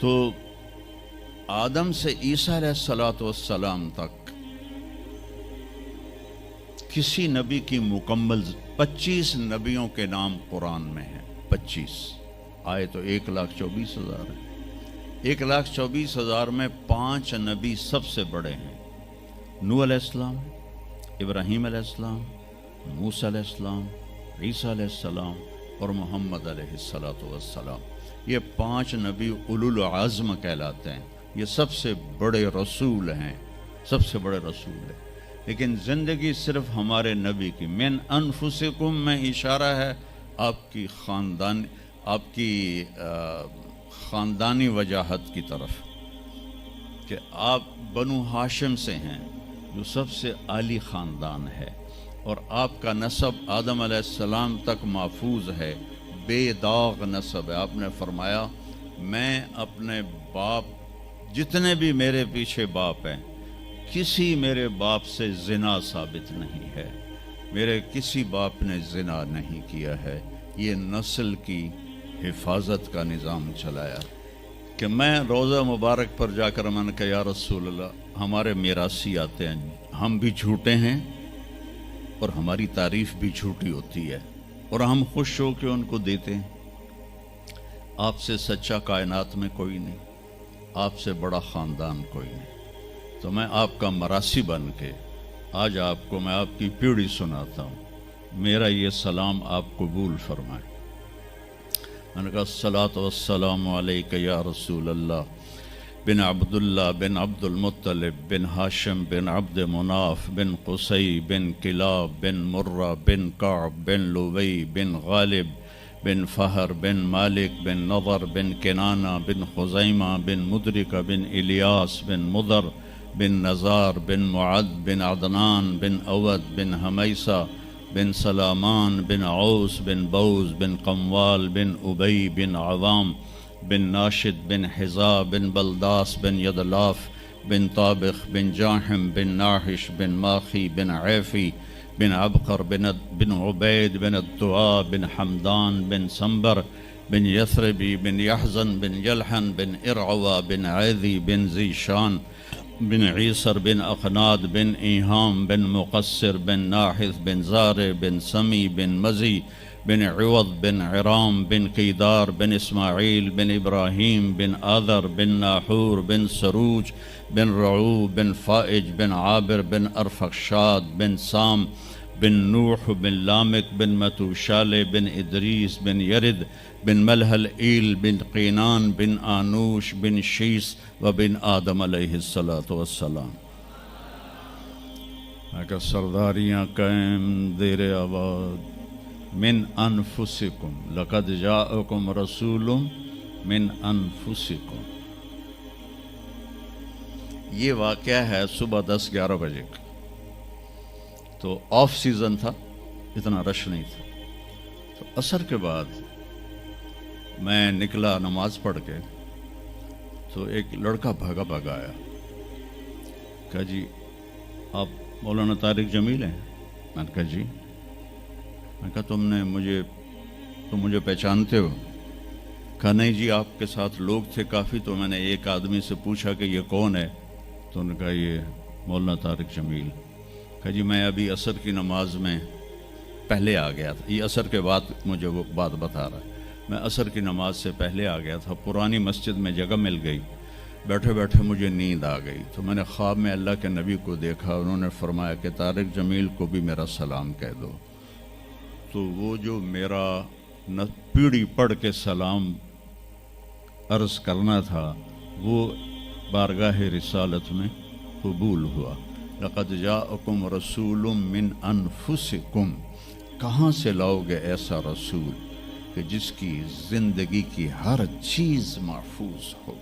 تو آدم سے عیسیٰ علیہ الصلوۃ والسلام تک کسی نبی کی مکمل 25 نبیوں کے نام قرآن میں ہیں. 25 آئے تو 1,24,000 ہیں. 1,24,000 میں 5 نبی سب سے بڑے ہیں. نوح علیہ السلام، ابراہیم علیہ السلام، موسیٰ علیہ السلام، عیسیٰ علیہ السلام اور محمد علیہ السلام. یہ 5 نبی اولو العزم کہلاتے ہیں. یہ سب سے بڑے رسول ہیں، سب سے بڑے رسول ہیں. لیکن زندگی صرف ہمارے نبی کی من انفسکم میں اشارہ ہے آپ کی خاندانی وجاہت کی طرف کہ آپ بنو ہاشم سے ہیں جو سب سے عالی خاندان ہے، اور آپ کا نسب آدم علیہ السلام تک محفوظ ہے، بے داغ نسب ہے. آپ نے فرمایا میں اپنے باپ، جتنے بھی میرے پیچھے باپ ہیں، کسی میرے باپ سے زنا ثابت نہیں ہے، میرے کسی باپ نے زنا نہیں کیا ہے. یہ نسل کی حفاظت کا نظام چلایا کہ میں روضہ مبارک پر جا کر میں نے کہا یا رسول اللہ ہمارے میراثی آتے ہیں، ہم بھی جھوٹے ہیں اور ہماری تعریف بھی جھوٹی ہوتی ہے اور ہم خوش ہو کے ان کو دیتے ہیں. آپ سے سچا کائنات میں کوئی نہیں، آپ سے بڑا خاندان کوئی نہیں. تو میں آپ کا مراثی بن کے آج آپ کو میں آپ کی پیڑھی سناتا ہوں. میرا یہ سلام آپ قبول فرمائیں. میں نے کہا الصلاۃ والسلام علیک یا رسول اللہ بن عبداللہ بن عبد المطلب بن ہاشم بن عبد مناف بن قصی بن کلاب بن مرہ بن کعب بن لوی بن غالب بن فہر بن مالک بن نضر بن کنانہ بن خزیمہ بن مدرکہ بن الیاس بن مضر بن نزار بن معد بن عدنان بن اود بن حمیسہ بن سلامان بن عوس بن بوز بن قموال بن ابی بن عوام بن ناشد بن حذا بن بلداس بن یدلاف بن طابخ بن جاحم بن ناحش بن ماخی بن عیفی بن عبقر بن عبید بن الدعاء بن حمدان بن سنبر بن یثربی بن یحزن بن یلحن بن ارعوا بن عیذی بن زیشان بن عیسر بن اخناد بن ایہام بن مقصر بن ناحث بن زار بن سمی بن مزی بن عوض بن عرام بن قیدار بن اسماعیل بن ابراہیم بن آذر بن ناحور بن سروج بن رعو بن فائج بن عابر بن ارفخشاد بن سام بن نوح بن لامک بن متوشال بن ادریس بن یرد بن ملحل ایل بن قینان بن آنوش بن شیس و بن آدم علیہ السلام. اگر سرداریاں قائم دیر آباد من انفسکم لقد جاءکم رسول من انفسکم. یہ واقعہ ہے صبح 10-11 بجے کا. تو آف سیزن تھا، اتنا رش نہیں تھا. تو عصر کے بعد میں نکلا نماز پڑھ کے، تو ایک لڑکا بھاگا آیا. کہا جی آپ مولانا طارق جمیل ہیں؟ میں نے کہا جی. میں کہا تم مجھے پہچانتے ہو؟ کہا نہیں جی آپ کے ساتھ لوگ تھے کافی، تو میں نے ایک آدمی سے پوچھا کہ یہ کون ہے، تو انہوں نے کہا یہ مولانا طارق جمیل. کہا جی میں ابھی عصر کی نماز میں پہلے آ گیا تھا. یہ عصر کے بعد مجھے وہ بات بتا رہا ہے. میں عصر کی نماز سے پہلے آ گیا تھا، پرانی مسجد میں جگہ مل گئی، بیٹھے بیٹھے مجھے نیند آ گئی. تو میں نے خواب میں اللہ کے نبی کو دیکھا، انہوں نے فرمایا کہ طارق جمیل کو بھی میرا سلام کہہ دو. تو وہ جو میرا پیڑھی پڑھ کے سلام عرض کرنا تھا وہ بارگاہ رسالت میں قبول ہوا. لقد جاءکم رسول من انفسکم. کہاں سے لاؤ گے ایسا رسول کہ جس کی زندگی کی ہر چیز محفوظ ہو؟